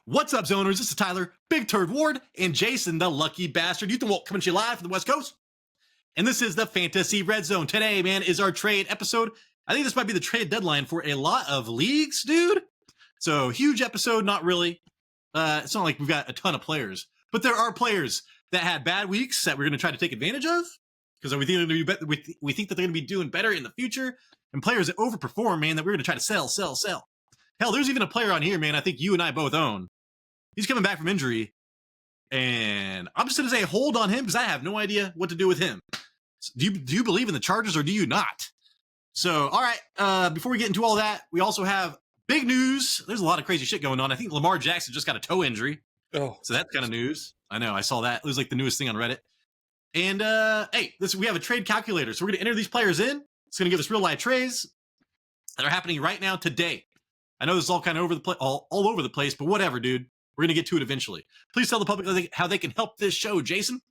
What's up, Zoners? This is Tyler, Big Turd Ward, and Jason, the lucky bastard. Youth and Walt coming to you live from the West Coast. And this is the Fantasy Red Zone. Today, man, is our trade episode. I think this might be the trade deadline for a lot of leagues, dude. So, huge episode, not really. It's not like we've got a ton of players. But there are players that had bad weeks that we're going to try to take advantage of. Because we think that they're going to be doing better in the future. And players that overperform, man, that we're going to try to sell. Hell, there's even a player on here, man, I think you and I both own. He's coming back from injury. And I'm just going to say hold on him because I have no idea what to do with him. Do you believe in the Chargers or do you not? So, all right, before we get into all that, we also have big news. There's a lot of crazy shit going on. I think Lamar Jackson just got a toe injury. Oh, so that's kind of news. I know, I saw that. It was like the newest thing on Reddit. And, hey, we have a trade calculator. So we're going to enter these players in. It's going to give us real life trades that are happening right now today. I know this is all kind of all over the place, but whatever, dude. We're going to get to it eventually. Please tell the public how they can help this show, Jason.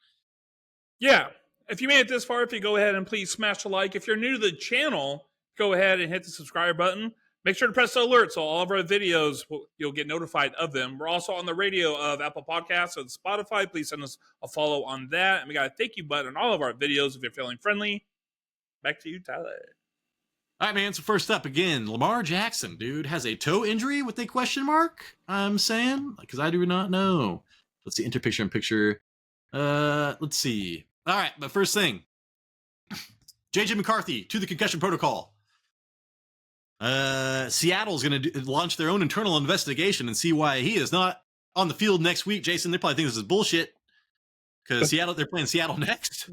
Yeah. If you made it this far, if you go ahead and please smash the like. If you're new to the channel, go ahead and hit the subscribe button. Make sure to press the alert so all of our videos, you'll get notified of them. We're also on the radio of Apple Podcasts and Spotify. Please send us a follow on that. And we got a thank you button on all of our videos if you're feeling friendly. Back to you, Tyler. All right, man. So first up, again, Lamar Jackson, dude, has a toe injury with a question mark, I'm saying, because I do not know. Let's see, enter picture in picture. Let's see. All right, but first thing, J.J. McCarthy to the concussion protocol. Seattle's going to launch their own internal investigation and see why he is not on the field next week. Jason, they probably think this is bullshit because they're playing Seattle next.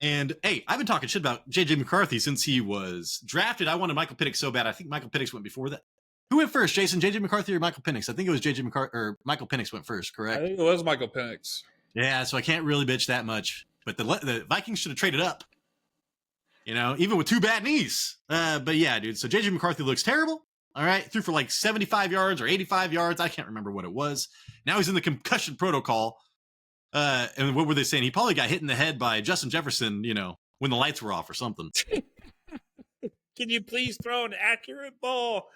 And, hey, I've been talking shit about J.J. McCarthy since he was drafted. I wanted Michael Penix so bad. I think Michael Penix went before that. Who went first, Jason? J.J. McCarthy or Michael Penix? I think it was J.J. McCarthy or Michael Penix went first, correct? I think it was Michael Penix. Yeah, so I can't really bitch that much. But the Vikings should have traded up. You know, even with two bad knees. But, yeah, dude. So J.J. McCarthy looks terrible. All right. Threw for like 75 yards or 85 yards. I can't remember what it was. Now he's in the concussion protocol. And what were they saying? He probably got hit in the head by Justin Jefferson, you know, when the lights were off or something. Can you please throw an accurate ball?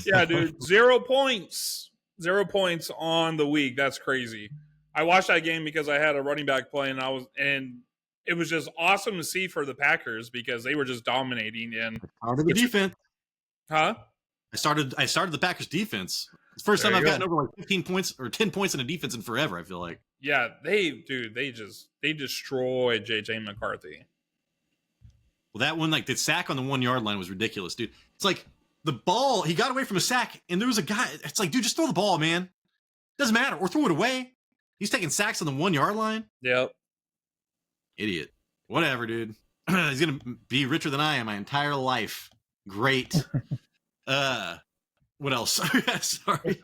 Yeah, dude. 0 points. 0 points on the week. That's crazy. I watched that game because I had a running back playing, and it was just awesome to see for the Packers because they were just dominating. And part of the defense. Huh? I started the Packers defense. It's the first time I've gotten over like 15 points or 10 points in a defense in forever, I feel like. Yeah, they destroyed J.J. McCarthy. Well, that one, like the sack on the 1 yard line was ridiculous, dude. It's like the ball, he got away from a sack, and there was a guy. It's like, dude, just throw the ball, man. Doesn't matter. Or throw it away. He's taking sacks on the 1 yard line. Yep. Idiot. Whatever, dude. He's going to be richer than I am my entire life. Great. What else? Sorry.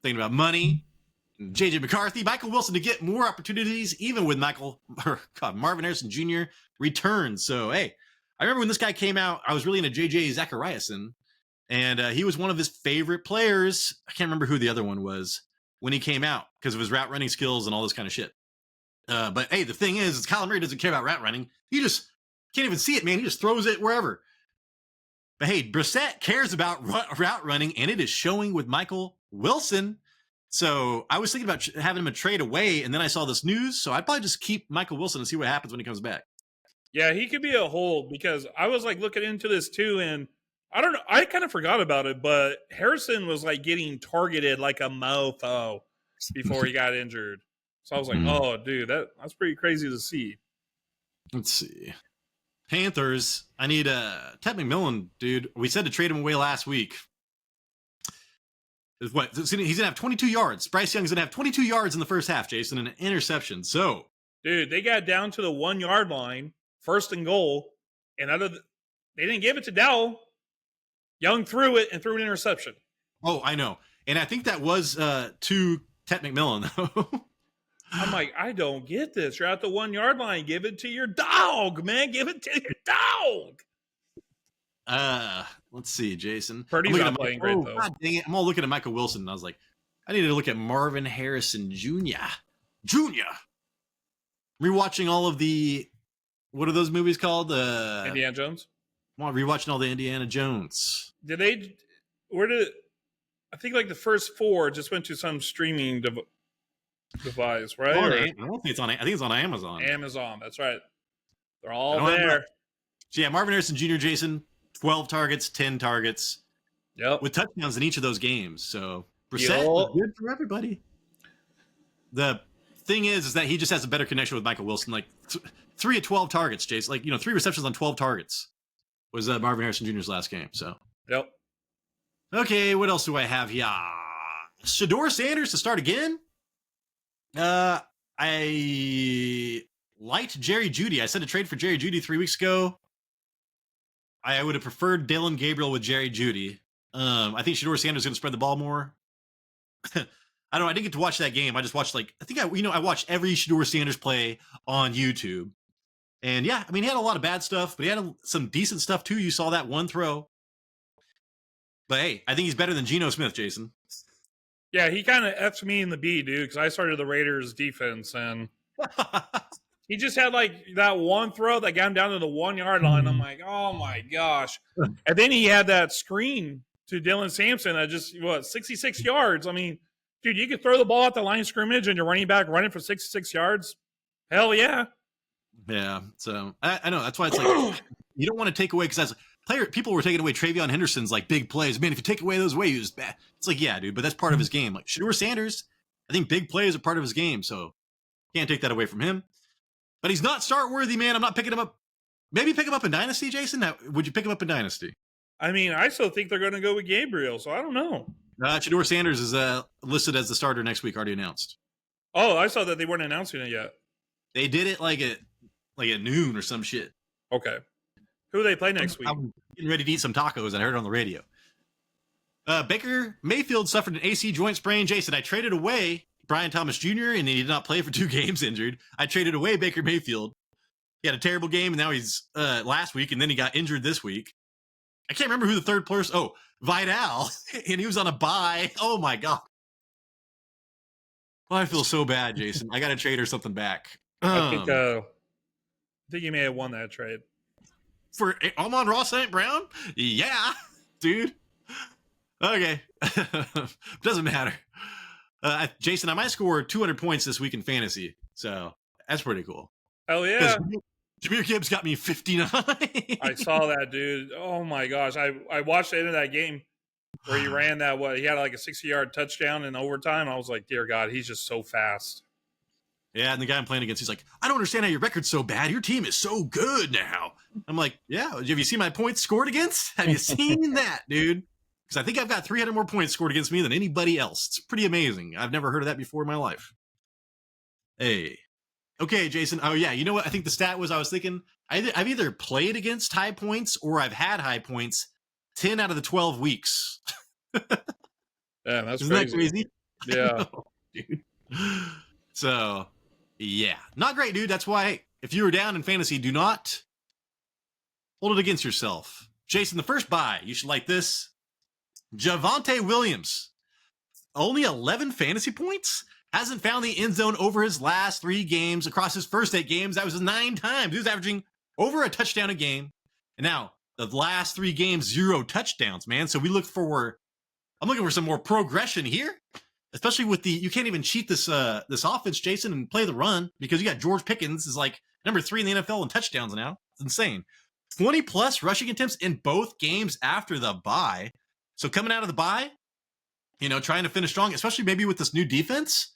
Thinking about money. J.J. McCarthy, Michael Wilson to get more opportunities, even with Marvin Harrison Jr. returns. So, hey, I remember when this guy came out, I was really into J.J. Zachariason, and he was one of his favorite players. I can't remember who the other one was when he came out because of his route running skills and all this kind of shit. But, hey, the thing is Kyler Murray doesn't care about route running. He just can't even see it, man. He just throws it wherever. But, hey, Brissett cares about route running, and it is showing with Michael Wilson. So I was thinking about having him a trade away, and then I saw this news, so I'd probably just keep Michael Wilson and see what happens when he comes back. Yeah, he could be a hold because I was like looking into this too, and I don't know, I kind of forgot about it, but Harrison was like getting targeted like a mofo before he got injured. So I was like, oh, dude, that's pretty crazy to see. Let's see. Panthers, I need Ted McMillan, dude. We said to trade him away last week. What? He's going to have 22 yards. Bryce Young's going to have 22 yards in the first half, Jason, and an interception. So, dude, they got down to the 1 yard line, first and goal, and they didn't give it to Dowell. Young threw it and threw an interception. Oh, I know. And I think that was to Ted McMillan, though. I'm like, I don't get this. You're at the 1 yard line. Give it to your dog, man. Give it to your dog. Let's see, Jason. Purdy's not playing great, though. God dang it. I'm all looking at Michael Wilson, and I was like, I need to look at Marvin Harrison Jr. Rewatching all of the, what are those movies called? Indiana Jones? I'm rewatching all the Indiana Jones. Where did I think like the first 4 just went to some streaming device, right? I don't think it's on. I think it's on Amazon. Amazon. That's right. They're all there. So yeah, Marvin Harrison Jr., Jason, 12 targets, 10 targets. Yep. With touchdowns in each of those games. So Brissett was good for everybody. The thing is that he just has a better connection with Michael Wilson. Like 3 at 12 targets, Jason. Like, 3 receptions on 12 targets was Marvin Harrison Jr.'s last game. So. Yep. Okay, what else do I have here? Shedeur Sanders to start again. I liked Jerry Jeudy. I said to trade for Jerry Jeudy 3 weeks ago. I would have preferred Dylan Gabriel with Jerry Jeudy. I think Shedeur Sanders is going to spread the ball more. I don't know. I didn't get to watch that game. I just watched I watched every Shedeur Sanders play on YouTube. And yeah, I mean, he had a lot of bad stuff, but he had some decent stuff too. You saw that one throw. But hey, I think he's better than Geno Smith, Jason. Yeah, he kind of F'd me in the B, dude, because I started the Raiders defense and he just had like that one throw that got him down to the 1 yard line. I'm like, oh my gosh. And then he had that screen to Dylan Sampson at just 66 yards. I mean, dude, you could throw the ball at the line of scrimmage and your running back running for 66 yards. Hell yeah. Yeah. So I know that's why it's like you don't want to take away because as people were taking away Travion Henderson's like big plays. Man, if you take away those away, he was bad. It's like, yeah, dude, but that's part of his game. Like Shedeur Sanders, I think big plays are part of his game, so can't take that away from him. But he's not start worthy, man. I'm not picking him up. Maybe pick him up in Dynasty, Jason. Would you pick him up in Dynasty? I mean, I still think they're going to go with Gabriel, so I don't know. Shedeur Sanders is listed as the starter next week, already announced. Oh, I saw that they weren't announcing it yet. They did it like at noon or some shit. Okay. Who do they play next week? I'm getting ready to eat some tacos. I heard it on the radio. Baker Mayfield suffered an AC joint sprain. Jason, I traded away Brian Thomas Jr. and he did not play for 2 games injured. I traded away Baker Mayfield. He had a terrible game, and now he's last week, and then he got injured this week. I can't remember who the third person. Oh, Vidal, and he was on a bye. Oh my god. Oh, I feel so bad, Jason. I got to trade or something back. I think you may have won that trade. For Amon-Ra St. Brown? Yeah, dude. Okay. Doesn't matter. Jason, I might score 200 points this week in fantasy. So that's pretty cool. Hell yeah. Jahmyr Gibbs got me 59. I saw that, dude. Oh my gosh. I watched the end of that game where he ran that, he had like a 60-yard touchdown in overtime. I was like, dear God, he's just so fast. Yeah, and the guy I'm playing against, he's like, I don't understand how your record's so bad. Your team is so good now. I'm like, yeah, have you seen my points scored against? Have you seen that, dude? Because I think I've got 300 more points scored against me than anybody else. It's pretty amazing. I've never heard of that before in my life. Hey. Okay, Jason. Oh, yeah, you know what? I think the stat was I was thinking I've either played against high points or I've had high points 10 out of the 12 weeks. Yeah, that's Isn't that crazy? Yeah. Know, dude. So, yeah. Not great, dude. That's why if you were down in fantasy, do not hold it against yourself. Jason, the first buy, you should like this. Javonte Williams. Only 11 fantasy points? Hasn't found the end zone over his last 3 games. Across his first 8 games, that was 9 times. He was averaging over a touchdown a game. And now, the last 3 games, 0 touchdowns, man. So I'm looking for some more progression here. Especially with you can't even cheat this offense, Jason, and play the run because you got George Pickens is like number 3 in the NFL in touchdowns now. It's insane. 20 plus rushing attempts in both games after the bye. So coming out of the bye, trying to finish strong, especially maybe with this new defense,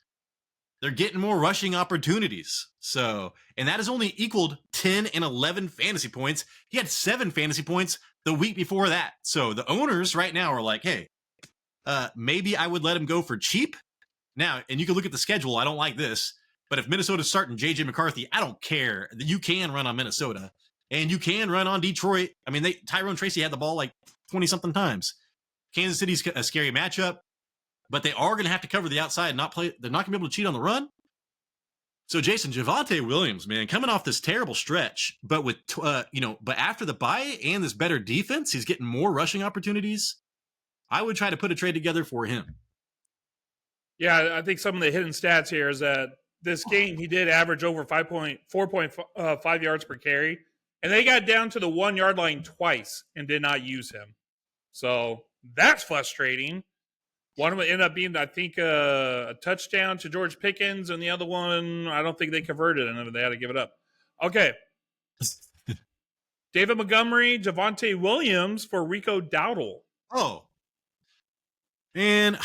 they're getting more rushing opportunities. So, and that has only equaled 10 and 11 fantasy points. He had 7 fantasy points the week before that. So the owners right now are like, hey, maybe I would let him go for cheap. Now, and you can look at the schedule. I don't like this, but if Minnesota's starting J.J. McCarthy, I don't care. You can run on Minnesota, and you can run on Detroit. I mean, Tyrone Tracy had the ball like 20-something times. Kansas City's a scary matchup, but they are going to have to cover the outside and not play. They're not going to be able to cheat on the run. So, Jason, Javonte Williams, man, coming off this terrible stretch, but with but after the bye and this better defense, he's getting more rushing opportunities. I would try to put a trade together for him. Yeah, I think some of the hidden stats here is that this game he did average over 4.5 yards per carry, and they got down to the 1 yard line twice and did not use him. So that's frustrating. One of them ended up being, I think, a touchdown to George Pickens, and the other one, I don't think they converted, and they had to give it up. Okay. David Montgomery, Javonte Williams for Rico Dowdle. Oh. And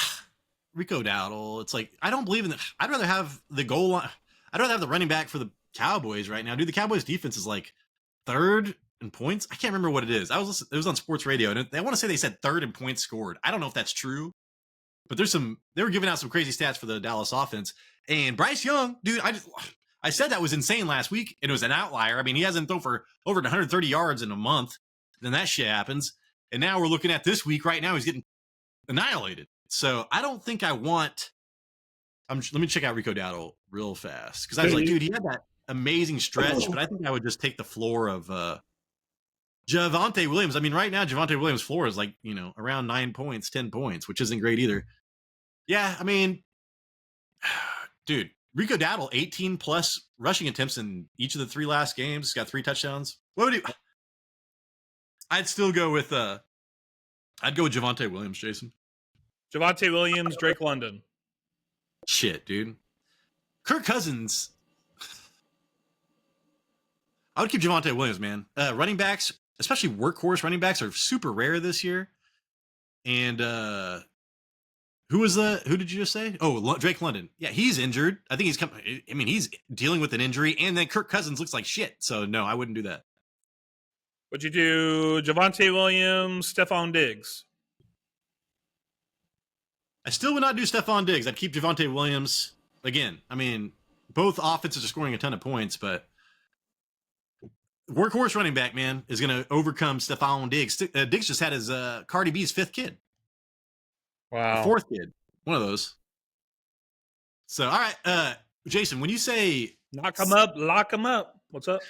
Rico Dowdle, it's like, I don't believe in that. I'd rather have the goal line. I'd rather have the running back for the Cowboys right now. Dude, the Cowboys defense is like third in points. I can't remember what it is. It was on sports radio, and I want to say they said third in points scored. I don't know if that's true, but they were giving out some crazy stats for the Dallas offense. And Bryce Young, dude, I said that was insane last week. It was an outlier. I mean, he hasn't thrown for over 130 yards in a month. Then that shit happens. And now we're looking at this week right now. He's getting annihilated. So I don't think I want. Let me check out Rico Dowdle real fast, because I was like, dude, he had that amazing stretch, but I think I would just take the floor of Javonte Williams. I mean, right now Javonte Williams' floor is like, around 9 points, 10 points, which isn't great either. Yeah, I mean, dude, Rico Dowdle 18 plus rushing attempts in each of the 3 last games. He's got 3 touchdowns. What would you? I'd still go with Javonte Williams, Jason. Javonte Williams, Drake London. Shit, dude. Kirk Cousins. I would keep Javonte Williams, man. Running backs, especially workhorse running backs, are super rare this year. And who did you just say? Oh, Drake London. Yeah, he's injured. I think he's dealing with an injury, and then Kirk Cousins looks like shit. So no, I wouldn't do that. Would you do Javonte Williams, Stephon Diggs? I still would not do Stephon Diggs. I'd keep Javonte Williams. Again, I mean, both offenses are scoring a ton of points, but workhorse running back, man, is going to overcome Stephon Diggs. Diggs just had his Cardi B's 5th kid. Wow. 4th kid. One of those. So, all right, Jason, when you say knock him up, lock him up. What's up?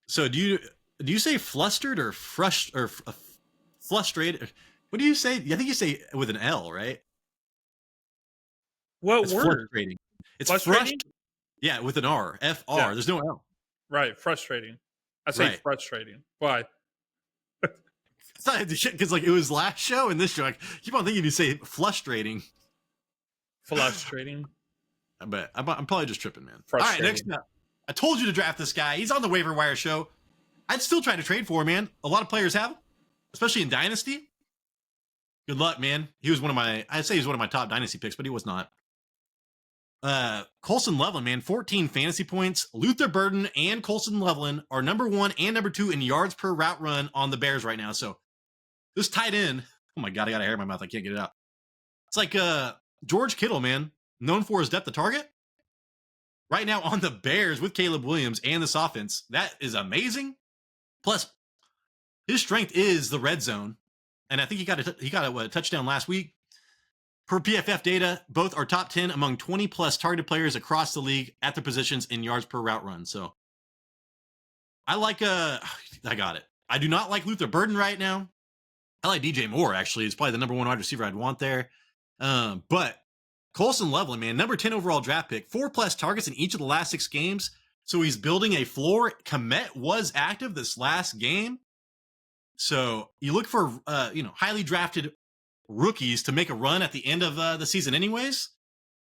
So do you say flustered or frustrated? What do you say? I think you say with an L, right? What it's word? Frustrating. It's frustrating. Yeah, with an R. F-R. Yeah. There's no L. Right. Frustrating. I say frustrating. Why? Because like it was last show and this show. I keep on thinking you say frustrating. Frustrating. But I'm probably just tripping, man. All right, next up. I told you to draft this guy. He's on the waiver wire show. I'd still try to trade for him, man. A lot of players have him, especially in Dynasty. Good luck, man. I'd say he was one of my top Dynasty picks, but he was not. Colston Loveland, man, 14 fantasy points. Luther Burden and Colston Loveland are number 1 and number 2 in yards per route run on the Bears right now. So this tight end, oh my God, I got a hair in my mouth. I can't get it out. It's like George Kittle, man, known for his depth of target. Right now on the Bears with Caleb Williams and this offense, that is amazing. Plus, his strength is the red zone, and I think he got a touchdown last week. Per PFF data, both are top 10 among 20-plus targeted players across the league at their positions in yards per route run. So, I got it. I do not like Luther Burden right now. I like DJ Moore, actually. It's probably the number 1 wide receiver I'd want there. But Colston Loveland, man, number 10 overall draft pick, 4+ targets in each of the last 6 games. So he's building a floor. Komet was active this last game. So you look for, highly drafted rookies to make a run at the end of the season anyways.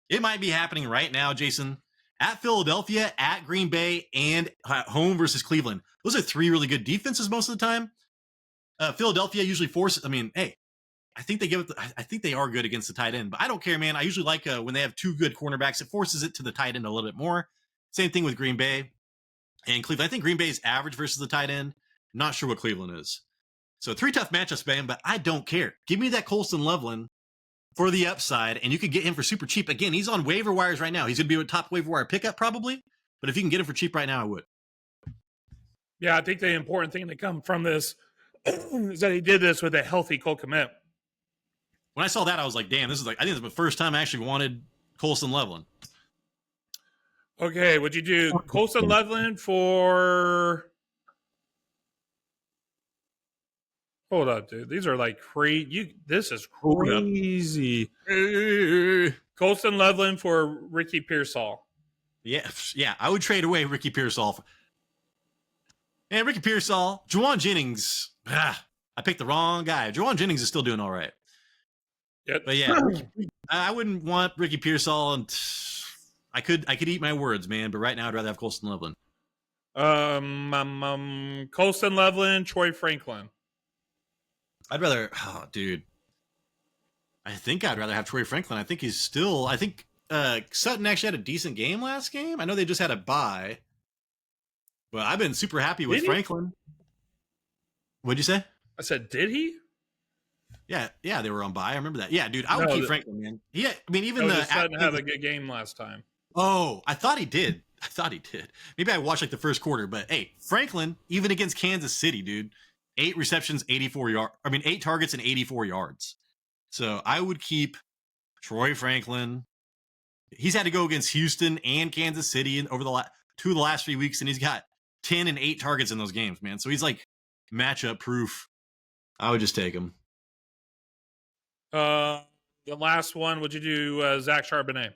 It might be happening right now, Jason. At Philadelphia, at Green Bay, and home versus Cleveland. Those are 3 really good defenses most of the time. Philadelphia usually forces, I think they are good against the tight end, but I don't care, man. I usually like when they have 2 good cornerbacks, it forces it to the tight end a little bit more. Same thing with Green Bay and Cleveland. I think Green Bay is average versus the tight end. Not sure what Cleveland is. So 3 tough matchups, man, but I don't care. Give me that Colston Loveland for the upside, and you could get him for super cheap. Again, he's on waiver wires right now. He's going to be a top waiver wire pickup probably, but if you can get him for cheap right now, I would. Yeah, I think the important thing to come from this is that he did this with a healthy Cole Kmet. When I saw that, I was like, damn, I think this is the first time I actually wanted Colston Loveland. Okay, would you do Colston Loveland for... Hold up, dude. These are like crazy. This is crazy. Colston Loveland for Ricky Pearsall. Yeah, I would trade away Ricky Pearsall. And Ricky Pearsall, Juwan Jennings. I picked the wrong guy. Juwan Jennings is still doing all right. Yep. But yeah, I wouldn't want Ricky Pearsall, and I could eat my words, man. But right now, I'd rather have Colston Loveland. Colston, Loveland, Troy Franklin. I'd rather, dude. I think I'd rather have Troy Franklin. I think he's still. I think Sutton actually had a decent game last game. I know they just had a bye, but I've been super happy with Franklin. What'd you say? I said, did he? Yeah, they were on bye. I remember that. Yeah, dude, I would keep Franklin, man. Yeah, I mean, even the Sutton had a good game last time. Oh, I thought he did. Maybe I watched like the first quarter, but hey, Franklin, even against Kansas City, dude, 8 receptions, 84 yards. I mean, 8 targets and 84 yards. So I would keep Troy Franklin. He's had to go against Houston and Kansas City over the 2 of the last 3 weeks, and he's got 10 and 8 targets in those games, man. So he's like matchup proof. I would just take him. The last one, would you do Zach Charbonnet?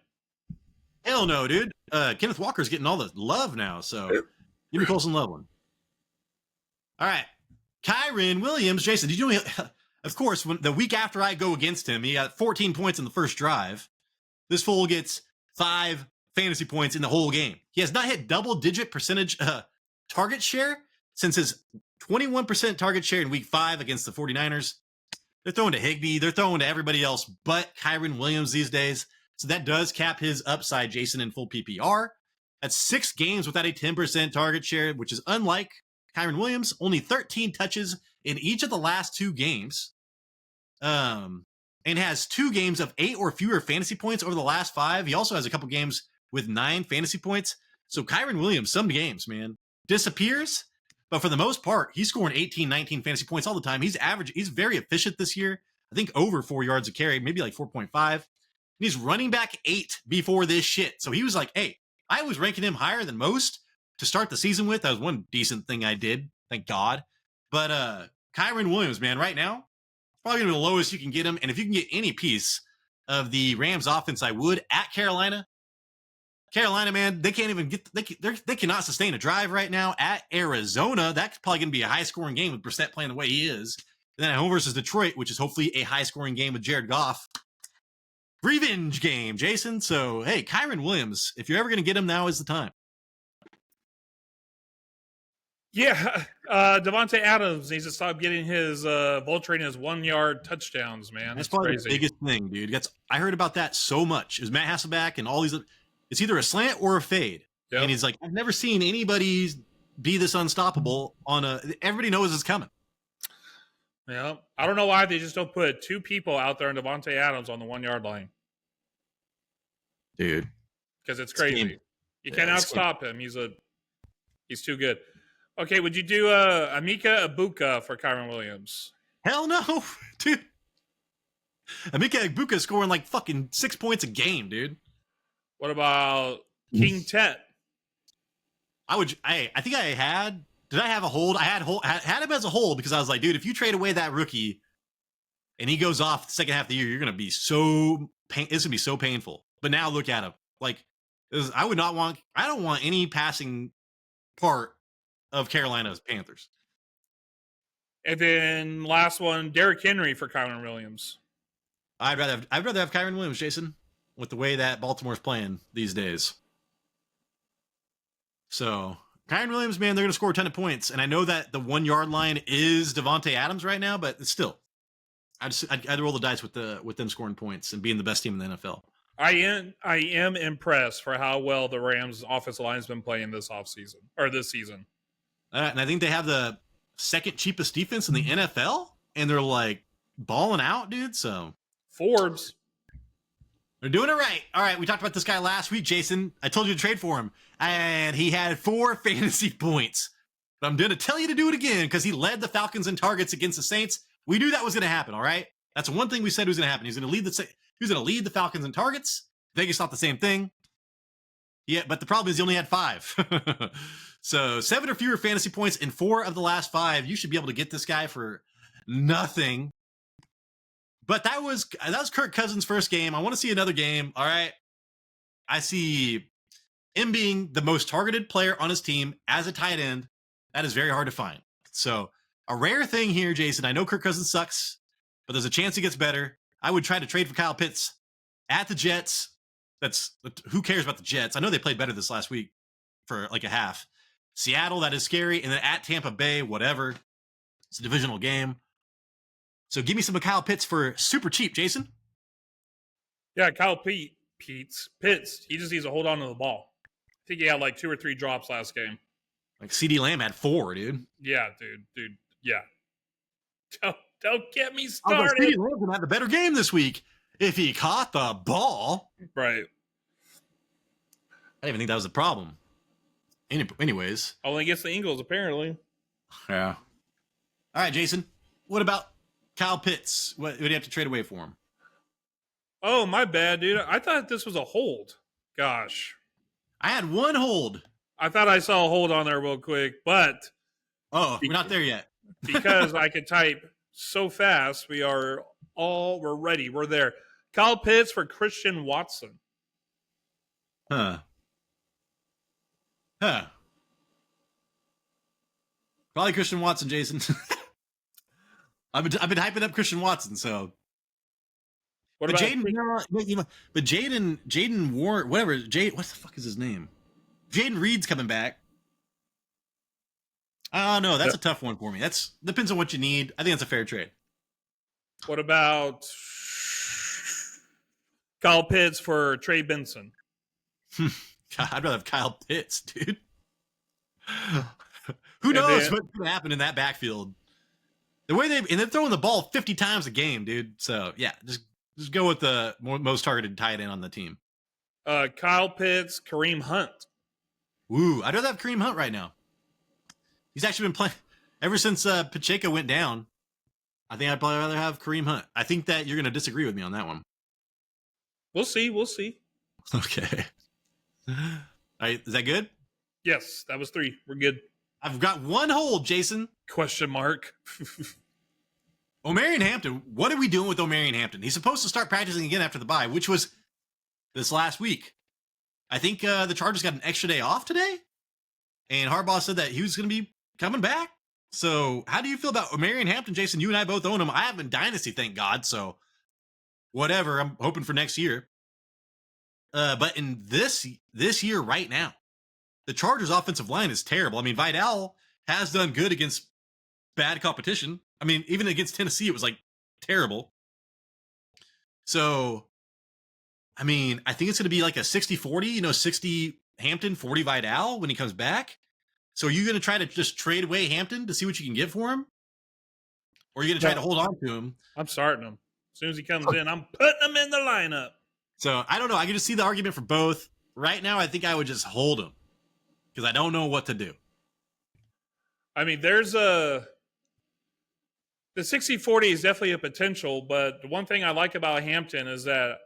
Hell no, dude. Kenneth Walker's getting all the love now, so give me Colston Loveland. All right. Kyren Williams. Jason, did you know, of course, when the week after I go against him, he got 14 points in the first drive. This fool gets 5 fantasy points in the whole game. He has not hit double-digit percentage target share since his 21% target share in week 5 against the 49ers. They're throwing to Higbee. They're throwing to everybody else but Kyren Williams these days. So that does cap his upside, Jason, in full PPR. That's 6 games without a 10% target share, which is unlike Kyren Williams. Only 13 touches in each of the last 2 games. And has 2 games of 8 or fewer fantasy points over the last 5. He also has a couple games with 9 fantasy points. So Kyren Williams, some games, man, disappears. But for the most part, he's scoring 18, 19 fantasy points all the time. He's very efficient this year. I think over 4 yards a carry, maybe like 4.5. He's running back 8 before this shit. So he was like, hey, I was ranking him higher than most to start the season with. That was one decent thing I did. Thank God. But Kyren Williams, man, right now, probably going to be the lowest you can get him. And if you can get any piece of the Rams offense, I would. At Carolina, man, they can't even get, they cannot sustain a drive right now. At Arizona, that's probably going to be a high-scoring game with Brissett playing the way he is. And then at home versus Detroit, which is hopefully a high-scoring game with Jared Goff. Revenge game, Jason. So, hey, Kyren Williams, if you're ever going to get him, now is the time. Yeah, Davante Adams needs to stop getting his vulturing his 1-yard touchdowns, man. That's probably crazy. The biggest thing, dude. I heard about that so much. It was Matt Hasselbeck and all these. It's either a slant or a fade. Yep. And he's like, I've never seen anybody be this unstoppable on a. Everybody knows it's coming. Yeah, I don't know why they just don't put 2 people out there in Davante Adams on the 1-yard line, dude. Because it's crazy. You cannot stop him. He's too good. Okay, would you do Emeka Egbuka for Kyren Williams? Hell no, dude. Emeka Egbuka scoring like fucking 6 points a game, dude. What about King Tet? I think I had. Did I have a hold? I had him as a hold because I was like, dude, if you trade away that rookie and he goes off the second half of the year, you're gonna be it's gonna be so painful. But now look at him. Like, I don't want any passing part of Carolina's Panthers. And then last one, Derrick Henry for Kyren Williams. I'd rather have Kyren Williams, Jason, with the way that Baltimore's playing these days. So Kyren Williams, man, they're going to score a ton of points. And I know that the 1-yard line is Davante Adams right now, but it's still, I'd roll the dice with them scoring points and being the best team in the NFL. I am impressed for how well the Rams offensive line has been playing this season. And I think they have the second cheapest defense in the NFL, and they're like balling out, dude. So Forbes. They're doing it right. All right, we talked about this guy last week, Jason. I told you to trade for him, and he had 4 fantasy points. But I'm going to tell you to do it again because he led the Falcons in targets against the Saints. We knew that was going to happen, all right? That's one thing we said was going to happen. He's going to lead the Falcons in targets. Vegas thought the same thing. Yeah, but the problem is he only had 5. So 7 or fewer fantasy points in 4 of the last 5. You should be able to get this guy for nothing. But that was Kirk Cousins' first game. I want to see another game. All right. I see him being the most targeted player on his team as a tight end. That is very hard to find. So a rare thing here, Jason. I know Kirk Cousins sucks, but there's a chance he gets better. I would try to trade for Kyle Pitts at the Jets. Who cares about the Jets? I know they played better this last week for like a half. Seattle, that is scary. And then at Tampa Bay, whatever. It's a divisional game. So give me some of Kyle Pitts for super cheap, Jason. Yeah, Kyle Pitts. He just needs to hold on to the ball. I think he had like 2 or 3 drops last game. Like CD Lamb had 4, dude. Yeah, dude. Yeah. Don't get me started. CD Lamb's gonna have a better game this week if he caught the ball. Right. I didn't even think that was a problem. Anyways. Only against the Eagles, apparently. Yeah. All right, Jason. What about Kyle Pitts? What would you have to trade away for him? Oh, my bad, dude. I thought this was a hold. Gosh. I had 1 hold. I thought I saw a hold on there real quick, but... Oh, we're not there yet. Because I could type so fast, we're ready. We're there. Kyle Pitts for Christian Watson. Huh. Probably Christian Watson, Jason. I've been hyping up Christian Watson, so... What about Jaylen Warren, whatever. What the fuck is his name? Jaden Reed's coming back. I don't know. That's a tough one for me. Depends on what you need. I think that's a fair trade. What about Kyle Pitts for Trey Benson? God, I'd rather have Kyle Pitts, dude. Who knows what's going to happen in that backfield? The way they're throwing the ball 50 times a game, dude. So yeah, just go with the most targeted tight end on the team. Kyle Pitts, Kareem Hunt. Ooh, I'd rather have Kareem Hunt right now. He's actually been playing ever since Pacheco went down. I think I'd probably rather have Kareem Hunt. I think that you're going to disagree with me on that one. We'll see. Okay. All right, is that good? Yes, that was 3. We're good. I've got 1 hold, Jason. Question mark. Omarion Hampton. What are we doing with Omarion Hampton? He's supposed to start practicing again after the bye, which was this last week. I think the Chargers got an extra day off today, and Harbaugh said that he was going to be coming back. So how do you feel about Omarion Hampton, Jason? You and I both own him. I have in Dynasty, thank God. So whatever. I'm hoping for next year. But in this year right now, the Chargers' offensive line is terrible. I mean, Vidal has done good against bad competition. I mean, even against Tennessee, it was like terrible. So, I mean, I think it's going to be like a 60-40, 60 Hampton, 40 Vidal when he comes back. So are you going to try to just trade away Hampton to see what you can get for him? Or are you going to try to hold on to him? I'm starting him. As soon as he comes in, I'm putting him in the lineup. So I don't know. I can just see the argument for both. Right now, I think I would just hold him because I don't know what to do. I mean, the 60-40 is definitely a potential, but the one thing I like about Hampton is that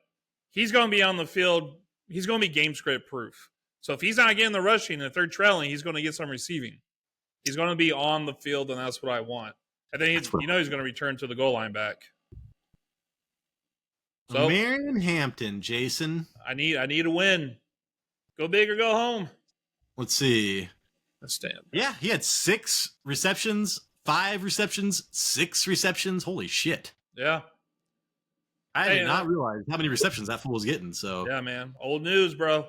he's going to be on the field. He's going to be game script proof. So if he's not getting the rushing, if they're trailing, he's going to get some receiving. He's going to be on the field, and that's what I want. And then he's going to return to the goal line back. So Marion Hampton, Jason. I need a win. Go big or go home. Let's see. Let's stand. Yeah, he had 6 receptions, 5 receptions, 6 receptions. Holy shit. Yeah. I did not realize how many receptions that fool was getting. So yeah, man. Old news, bro.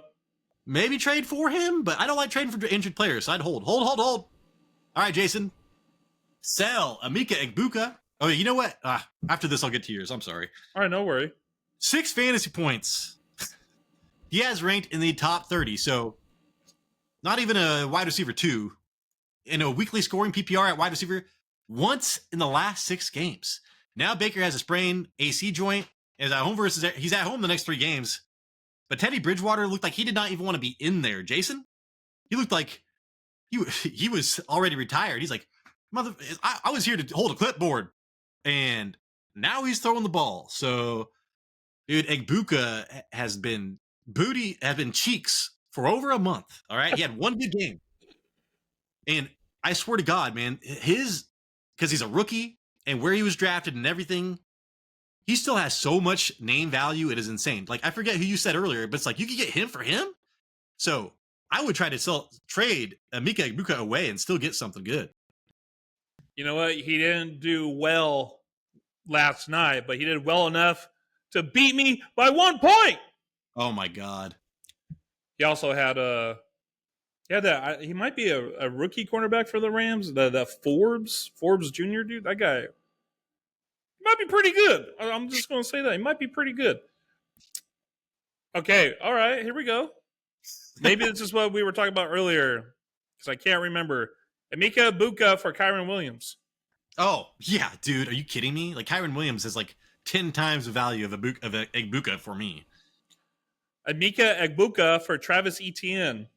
Maybe trade for him, but I don't like trading for injured players, so I'd hold. All right, Jason. Sell Emeka Egbuka. Oh, you know what? After this, I'll get to yours. I'm sorry. All right, no worry. 6 fantasy points. He has ranked in the top 30, so not even a wide receiver 2 in a weekly scoring PPR at wide receiver once in the last 6 games. Now Baker has a sprained AC joint. He's at home the next 3 games. But Teddy Bridgewater looked like he did not even want to be in there. Jason, he looked like he was already retired. He's like, I was here to hold a clipboard, and now he's throwing the ball. So, dude, Egbuka has been cheeks for over a month. All right, he had 1 good game, and I swear to God, man, because he's a rookie and where he was drafted and everything. He still has so much name value. It is insane. Like, I forget who you said earlier, but it's like you could get him for him. So I would try to trade Emeka Egbuka away and still get something good. You know what? He didn't do well last night, but he did well enough to beat me by 1 point. Oh my God. He also had he might be a rookie cornerback for the Rams. The Forbes Jr. dude. That guy might be pretty good. I'm just going to say that he might be pretty good. Okay, all right, here we go. Maybe this is what we were talking about earlier because I can't remember. Emeka Egbuka for Kyren Williams. Oh yeah, dude. Are you kidding me? Like Kyren Williams is like 10 times the value of Egbuka for me. Emeka Egbuka for Travis Etienne.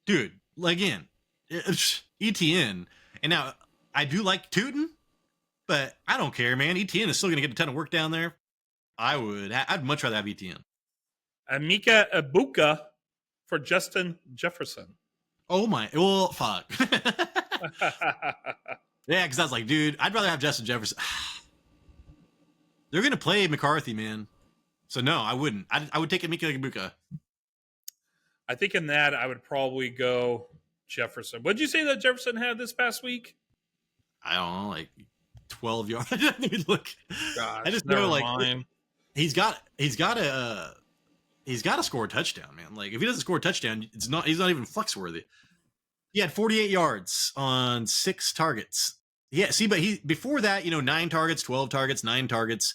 Dude, again, ETN. And now I do like Tootin, but I don't care, man. ETN is still going to get a ton of work down there. I'd much rather have ETN. Emeka Egbuka for Justin Jefferson. Oh my, well, fuck. Yeah, because I was like, dude, I'd rather have Justin Jefferson. They're going to play McCarthy, man. So no, I wouldn't. I would take Emeka Egbuka. I think in that I would probably go Jefferson. What did you say that Jefferson had this past week? I don't know, like 12 yards. Look, gosh, I just know like mind. he's got to score a touchdown, man. Like if he doesn't score a touchdown, he's not even flex worthy. He had 48 yards on 6 targets. Yeah, see, but before that, 9 targets, 12 targets, 9 targets.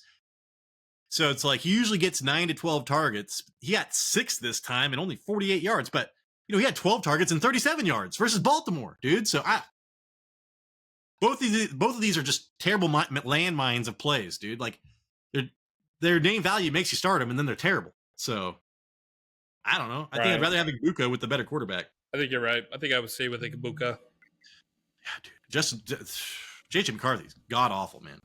So it's like he usually gets 9 to 12 targets. He got 6 this time and only 48 yards, but he had 12 targets and 37 yards versus Baltimore, dude. So both of these are just terrible landmines of plays, dude. Like their name value makes you start them, and then they're terrible. So I don't know. I think I'd rather have Egbuka with the better quarterback. I think you're right. I think I would say with Egbuka. Yeah, dude. Just JJ McCarthy's god awful, man.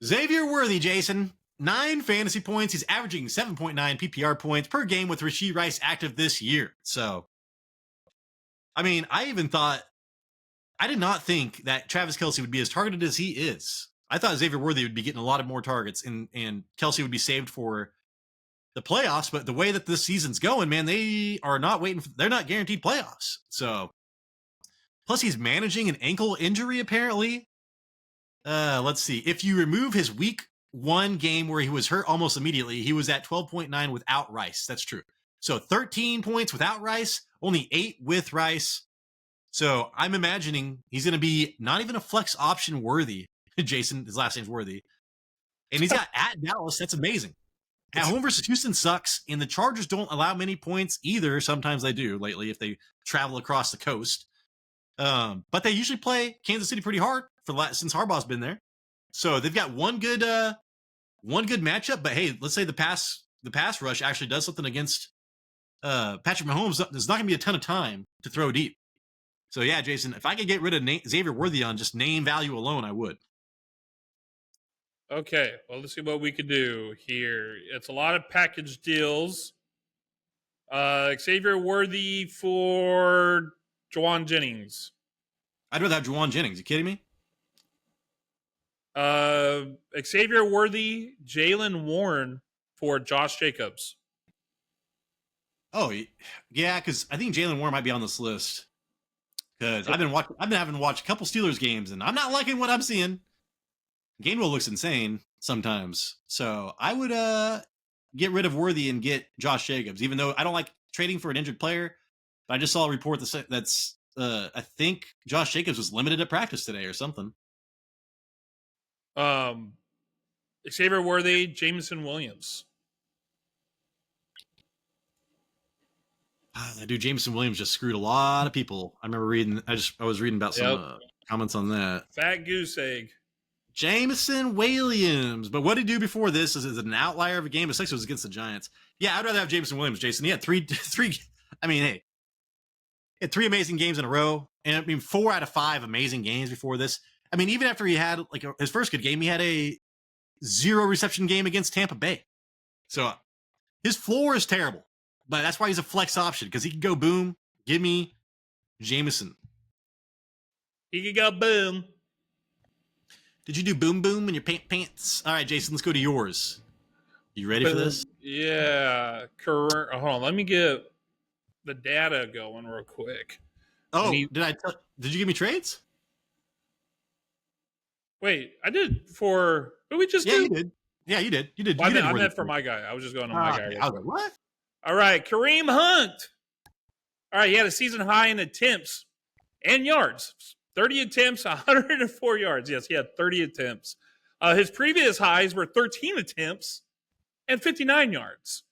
Xavier Worthy, Jason. 9 fantasy points. He's averaging 7.9 PPR points per game with Rashee Rice active this year. So, I mean, I did not think that Travis Kelce would be as targeted as he is. I thought Xavier Worthy would be getting a lot of more targets and Kelce would be saved for the playoffs. But the way that this season's going, man, they are not they're not guaranteed playoffs. So, plus he's managing an ankle injury apparently. Let's see. If you remove his week 1 game where he was hurt almost immediately, he was at 12.9 without Rice. That's true. So 13 points without Rice, only 8 with Rice. So I'm imagining he's going to be not even a flex option worthy. Jason, his last name's Worthy. And he's got at Dallas. That's amazing. At home versus Houston sucks. And the Chargers don't allow many points either. Sometimes they do lately if they travel across the coast. But they usually play Kansas City pretty hard since Harbaugh's been there. So they've got one good matchup. But hey, let's say the pass rush actually does something against Patrick Mahomes. There's not going to be a ton of time to throw deep. So yeah, Jason, if I could get rid of Xavier Worthy on just name value alone, I would. Okay, well, let's see what we could do here. It's a lot of package deals. Xavier Worthy for Juwan Jennings. I'd rather have Juwan Jennings. You kidding me? Xavier Worthy, Jaylen Warren for Josh Jacobs. Oh, yeah, because I think Jaylen Warren might be on this list. Because I've been having to watch a couple Steelers games, and I'm not liking what I'm seeing. Gainwell looks insane sometimes. So I would get rid of Worthy and get Josh Jacobs, even though I don't like trading for an injured player. But I just saw a report that's I think Josh Jacobs was limited at practice today or something. Xavier Worthy, Jameson Williams. Dude, Jameson Williams just screwed a lot of people. I remember reading. I was reading about some comments on that. Fat goose egg. Jameson Williams. But what did he do before this? Is it an outlier of a game? It was against the Giants. Yeah, I'd rather have Jameson Williams, Jason. He had three. I mean, hey, he had 3 amazing games in a row. And I mean, 4 out of 5 amazing games before this. I mean, even after he had like his first good game, he had a 0 reception game against Tampa Bay. So his floor is terrible. But that's why he's a flex option, because he can go boom. Give me Jameson. He can go boom. Did you do boom boom in your pants? All right, Jason, let's go to yours. You ready for this? Yeah. Hold on. Let me get the data going real quick. Oh, did you give me trades? Wait, I did for. What did we just do? Yeah, you did. Yeah, you did. You did. Well, You did I Worthy meant for first. my guy. I was just going on my guy. Okay. I was like, what? All right, Kareem Hunt. All right, he had a season high in attempts and yards. 30 attempts, 104 yards. Yes, he had 30 attempts. His previous highs were 13 attempts and 59 yards.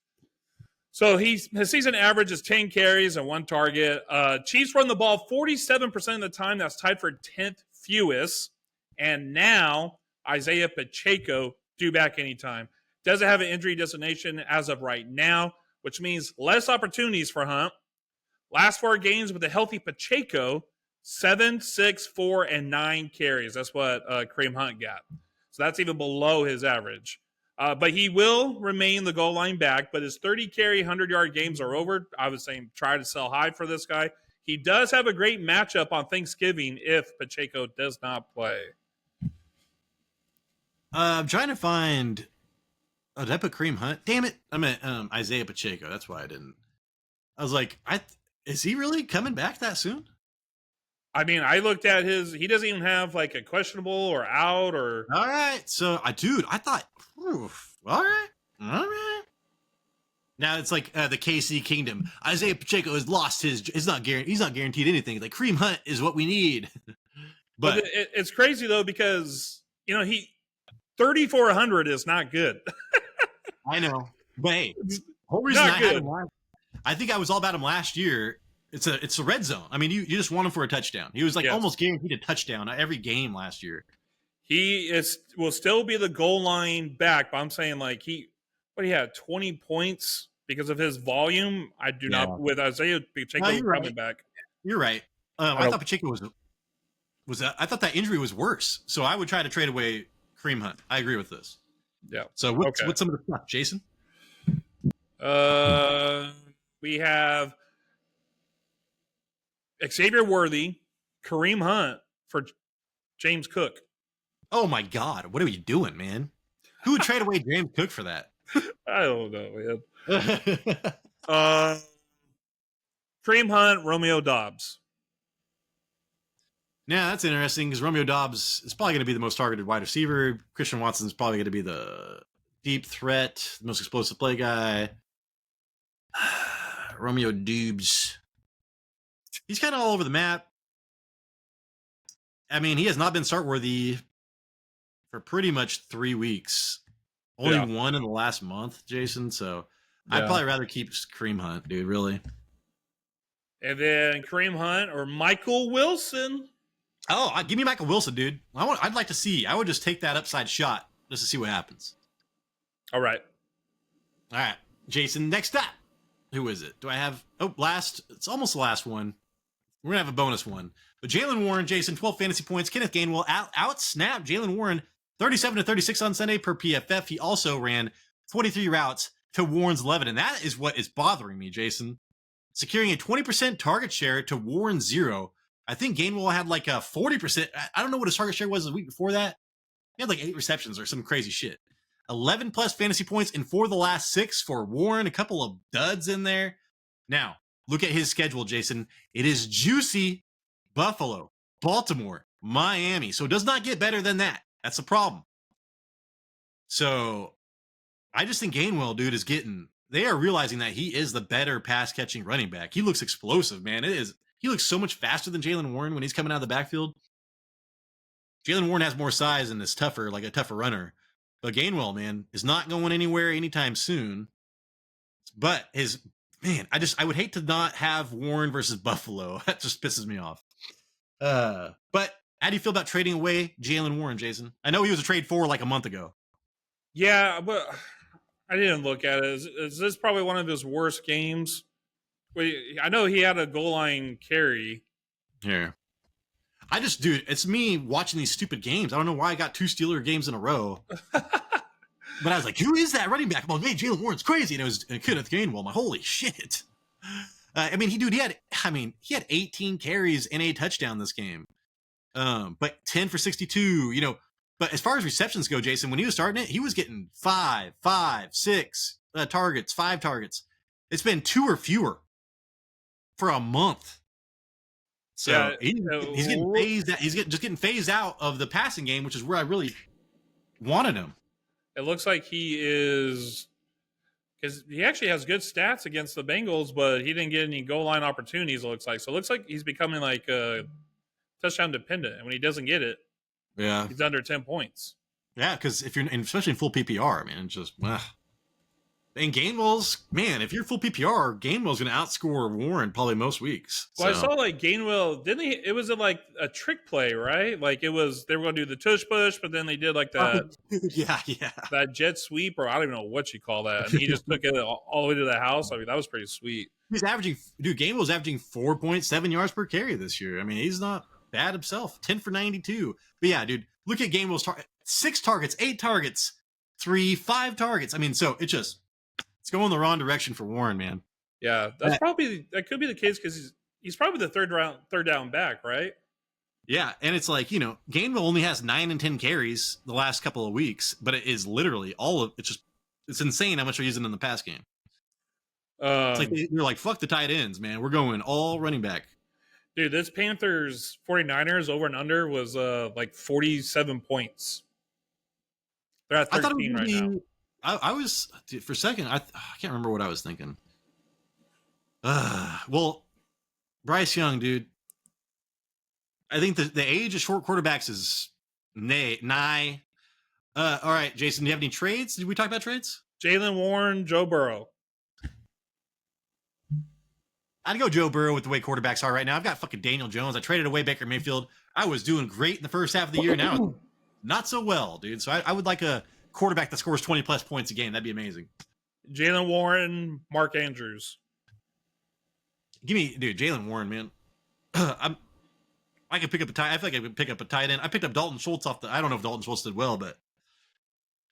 So his season average is 10 carries and 1 target. Chiefs run the ball 47% of the time. That's tied for 10th fewest. And now Isaiah Pacheco due back anytime. Doesn't have an injury designation as of right now, which means less opportunities for Hunt. Last 4 games with a healthy Pacheco, 7, 6, 4, and 9 carries. That's what Kareem Hunt got. So that's even below his average. But he will remain the goal line back, but his 30-carry, 100-yard games are over. I was saying try to sell high for this guy. He does have a great matchup on Thanksgiving if Pacheco does not play. I'm trying to find... Oh, did I put Kareem Hunt? Damn it. I meant Isaiah Pacheco. That's why I didn't. I was like, is he really coming back that soon? I mean, I looked at he doesn't even have like a questionable or out or. All right. So, I thought, all right. Now it's like the KC Kingdom. Isaiah Pacheco has lost he's not guaranteed anything. Like Kareem Hunt is what we need. But it's crazy though, because, 3,400 is not good. I know. But hey, the whole reason I had him I think I was all about him last year. It's a red zone. I mean, you just want him for a touchdown. He was like almost guaranteed a touchdown every game last year. He will still be the goal line back, but I'm saying like he had 20 points because of his volume. I do not with Isaiah Pacheco coming back. You're right. I thought Pacheco was I thought that injury was worse. So I would try to trade away Kareem Hunt. I agree with this. Yeah. So what's some of the stuff, Jason? We have Xavier Worthy, Kareem Hunt for James Cook. Oh my God! What are you doing, man? Who would trade away James Cook for that? I don't know, man. Kareem Hunt, Romeo Doubs. Yeah, that's interesting because Romeo Doubs is probably going to be the most targeted wide receiver. Christian Watson's probably going to be the deep threat, the most explosive play guy. Romeo Doubs. He's kind of all over the map. I mean, he has not been start worthy for pretty much 3 weeks. Only one in the last month, Jason. So I'd probably rather keep Kareem Hunt, dude, really. And then Kareem Hunt or Michael Wilson. Oh, give me Michael Wilson, dude. I'd like to see. I would just take that upside shot just to see what happens. All right. Jason, next up. Who is it? Do I have... Oh, last. It's almost the last one. We're going to have a bonus one. But Jaylen Warren, Jason, 12 fantasy points. Kenneth Gainwell out-snapped Jaylen Warren 37-36 on Sunday per PFF. He also ran 23 routes to Warren's 11. And that is what is bothering me, Jason. Securing a 20% target share to Warren's 0. I think Gainwell had like a 40%. I don't know what his target share was the week before that. He had like 8 receptions or some crazy shit. 11 plus fantasy points in 4 of the last 6 for Warren. A couple of duds in there. Now, look at his schedule, Jason. It is juicy. Buffalo, Baltimore, Miami. So it does not get better than that. That's the problem. So I just think Gainwell, dude, they are realizing that he is the better pass catching running back. He looks explosive, man. He looks so much faster than Jaylen Warren when he's coming out of the backfield. Jaylen Warren has more size and is tougher, like a tougher runner. But Gainwell, man, is not going anywhere anytime soon. But I would hate to not have Warren versus Buffalo. That just pisses me off. But how do you feel about trading away Jaylen Warren, Jason? I know he was a trade for like a month ago. Yeah, but I didn't look at it. Is this probably one of his worst games? I know he had a goal line carry. Yeah. Dude, it's me watching these stupid games. I don't know why I got 2 Steeler games in a row. But I was like, who is that running back? I'm like, hey, Jaylen Warren's crazy. And it was Kenneth Gainwell. I'm like, holy shit. He had 18 carries and a touchdown this game. But 10 for 62, But as far as receptions go, Jason, when he was starting it, he was getting 5 targets, 5 targets. It's been 2 or fewer for a month. So he's getting phased out. He's just getting phased out of the passing game, which is where I really wanted him. It looks like he is, because he actually has good stats against the Bengals, but he didn't get any goal line opportunities, it looks like. So it looks like he's becoming like touchdown dependent. And when he doesn't get it, Yeah. he's under 10 points. Yeah, because if you're, especially in full PPR, man, it's just, and Gainwell's, man, if you're full PPR, Gainwell's going to outscore Warren probably most weeks. Well, so. I saw like Gainwell, didn't he? It was like a trick play, right? Like it was, they were going to do the tush push, but then they did like that. Yeah. That jet sweep, or I don't even know what you call that. And he just took it all the way to the house. I mean, that was pretty sweet. He's averaging, Gainwell's averaging 4.7 yards per carry this year. I mean, he's not bad himself. 10 for 92. But yeah, dude, look at Gainwell's 6 targets, 8 targets, 5 targets. I mean, so it's going the wrong direction for Warren, man. Yeah, that could be the case because he's probably the third down back, right? Yeah, and it's like, Gainwell only has 9 and 10 carries the last couple of weeks, but it is literally it's insane how much they're using in the pass game. It's like you're like, fuck the tight ends, man. We're going all running back. Dude, this Panthers 49ers over and under was like 47 points. They're at 13 right now. I was, for a second, I can't remember what I was thinking. Well, Bryce Young, dude. I think the age of short quarterbacks is nigh. All right, Jason, do you have any trades? Did we talk about trades? Jaylen Warren, Joe Burrow. I'd go Joe Burrow with the way quarterbacks are right now. I've got fucking Daniel Jones. I traded away Baker Mayfield. I was doing great in the first half of the year. Now, not so well, dude. So I would like a quarterback that scores 20-plus points a game. That'd be amazing. Jaylen Warren, Mark Andrews. Give me, dude, Jaylen Warren, man. I could pick up I feel like I could pick up a tight end. I picked up Dalton Schultz I don't know if Dalton Schultz did well, but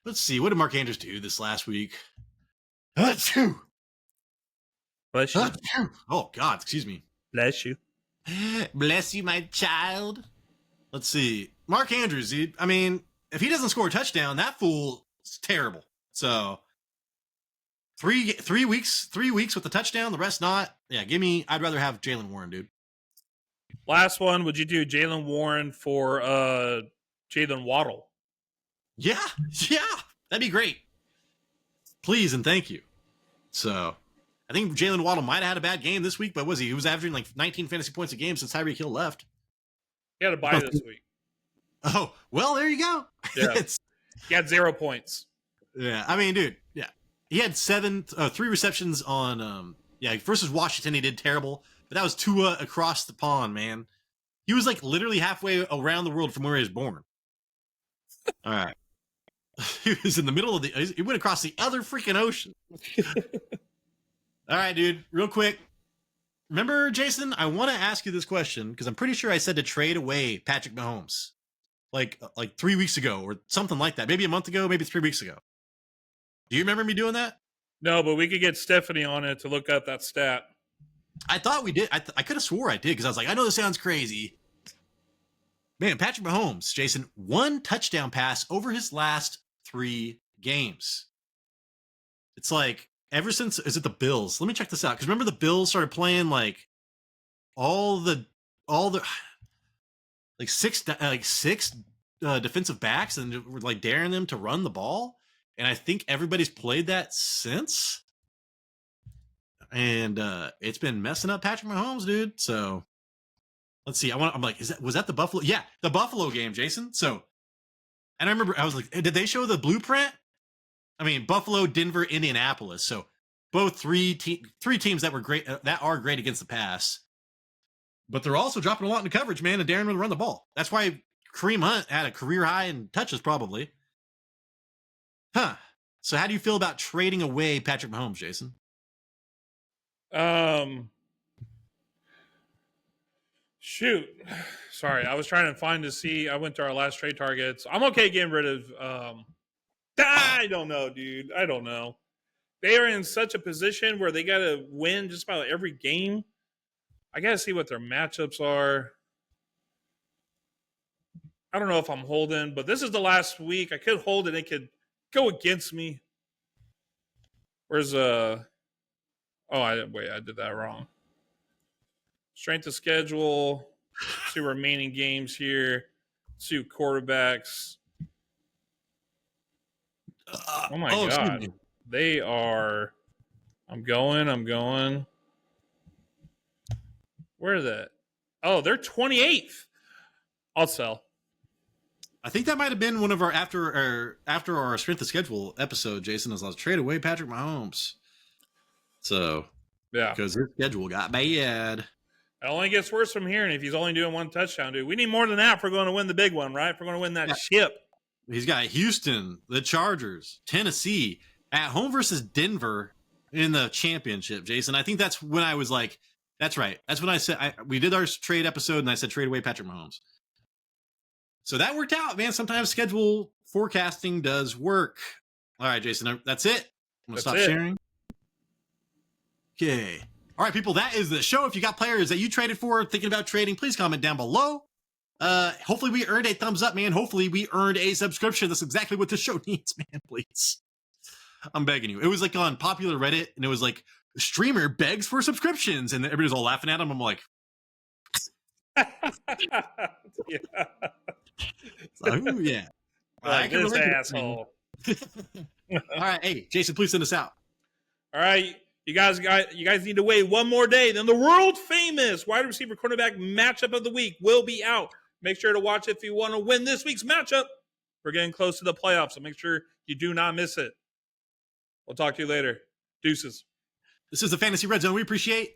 let's see. What did Mark Andrews do this last week? Bless you. Oh, God, excuse me. Bless you. Bless you, my child. Let's see. Mark Andrews, dude. I mean, if he doesn't score a touchdown, that fool is terrible. So, 3 weeks with a touchdown, the rest not. Yeah, I'd rather have Jaylen Warren, dude. Last one, would you do Jaylen Warren for Jaylen Waddle? Yeah, that'd be great. Please and thank you. So, I think Jaylen Waddle might have had a bad game this week, but he was averaging like 19 fantasy points a game since Tyreek Hill left. He had a bye this week. Oh, well, there you go. Yeah. He had 0 points. Yeah, I mean, dude, yeah. He had 3 receptions on, versus Washington, he did terrible. But that was Tua across the pond, man. He was like literally halfway around the world from where he was born. All right. He was in the middle of he went across the other freaking ocean. All right, dude, real quick. Remember, Jason, I want to ask you this question because I'm pretty sure I said to trade away Patrick Mahomes like 3 weeks ago or something like that. Maybe a month ago, maybe 3 weeks ago. Do you remember me doing that? No, but we could get Stephanie on it to look up that stat. I thought we did. I could have swore I did because I was like, I know this sounds crazy. Man, Patrick Mahomes, Jason, 1 touchdown pass over his last 3 games. It's like ever since, is it the Bills? Let me check this out. Because remember the Bills started playing like all the like six defensive backs and were like daring them to run the ball. And I think everybody's played that since. And it's been messing up Patrick Mahomes, dude. So let's see. I'm like, was that the Buffalo? Yeah, the Buffalo game, Jason. So, and I remember I was like, did they show the blueprint? I mean, Buffalo, Denver, Indianapolis. So both three teams that were great, that are great against the pass, but they're also dropping a lot in coverage, man. And Darren would run the ball. That's why Kareem Hunt had a career high in touches, probably. Huh. So how do you feel about trading away Patrick Mahomes, Jason? Shoot. Sorry, I was trying to I went to our last trade targets. I'm okay getting rid of I don't know, dude. I don't know. They are in such a position where they got to win just about every game. I got to see what their matchups are. I don't know if I'm holding, but this is the last week. I could hold it. It could go against me. Where's I did that wrong. Strength of schedule. See remaining games here. See quarterbacks. Oh my excuse God. me. They are. I'm going. Where are they? Oh, they're 28th. I'll sell. I think that might have been one of our after our strength of schedule episode, Jason, as I was trade away Patrick Mahomes. So Yeah. because his schedule got bad. It only gets worse from here, and if he's only doing one touchdown, dude. We need more than that if we're going to win the big one, right? If we're going to win that ship. He's got Houston, the Chargers, Tennessee, at home versus Denver in the championship, Jason. I think that's when I was like, that's right. That's when I said, we did our trade episode, and I said trade away Patrick Mahomes. So that worked out, man. Sometimes schedule forecasting does work. All right, Jason, that's it. I'm going to stop sharing. Okay. All right, people, that is the show. If you got players that you traded for, thinking about trading, please comment down below. Hopefully we earned a thumbs up, man. Hopefully we earned a subscription. That's exactly what this show needs, man. Please. I'm begging you. It was like on popular Reddit, and it was like, streamer begs for subscriptions, and everybody's all laughing at him. I'm like, Yeah. oh, yeah. Like this asshole. All right, hey, Jason, please send us out. All right, you guys need to wait one more day. Then the world famous wide receiver cornerback matchup of the week will be out. Make sure to watch it if you want to win this week's matchup. We're getting close to the playoffs, so make sure you do not miss it. We'll talk to you later. Deuces. This is the Fantasy Red Zone. We appreciate